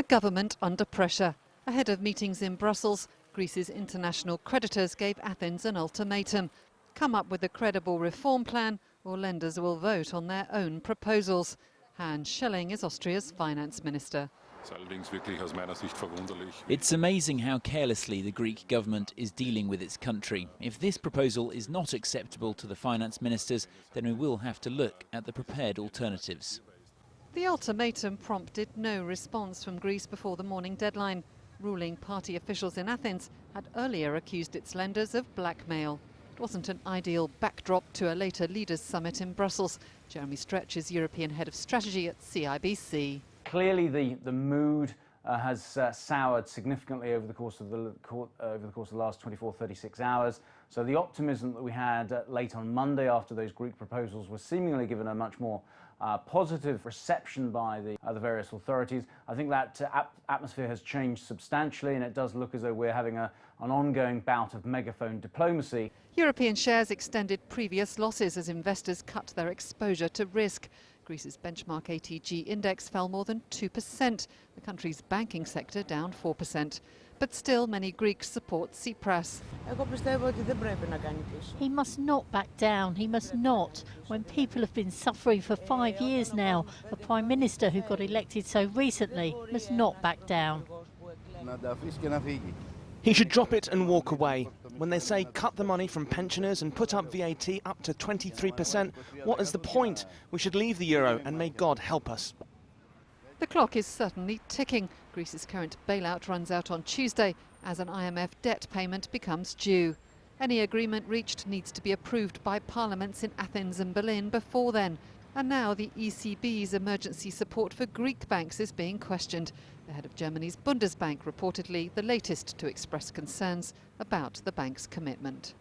A government under pressure. Ahead of meetings in Brussels, Greece's international creditors gave Athens an ultimatum. Come up with a credible reform plan or lenders will vote on their own proposals. Hans Schelling is Austria's finance minister. It's amazing how carelessly the Greek government is dealing with its country. If this proposal is not acceptable to the finance ministers, then we will have to look at the prepared alternatives. The ultimatum prompted no response from Greece before the morning deadline. Ruling party officials in Athens had earlier accused its lenders of blackmail. It wasn't an ideal backdrop to a later leaders' summit in Brussels. Jeremy Stretch is European head of strategy at CIBC. Clearly the mood has soured significantly over the course of the last 24, 36 hours. So the optimism that we had late on Monday after those Greek proposals was seemingly given a much more positive reception by the various authorities. I think that atmosphere has changed substantially, and it does look as though we're having an ongoing bout of megaphone diplomacy. European shares extended previous losses as investors cut their exposure to risk. Greece's benchmark ATG index fell more than 2%, the country's banking sector down 4%. But still, many Greeks support Tsipras. He must not back down, he must not. When people have been suffering for 5 years now, a Prime Minister who got elected so recently must not back down. He should drop it and walk away. When they say cut the money from pensioners and put up VAT up to 23%, what is the point? We should leave the euro and may God help us. The clock is certainly ticking. Greece's current bailout runs out on Tuesday as an IMF debt payment becomes due. Any agreement reached needs to be approved by parliaments in Athens and Berlin before then. And now the ECB's emergency support for Greek banks is being questioned. The head of Germany's Bundesbank reportedly the latest to express concerns about the bank's commitment.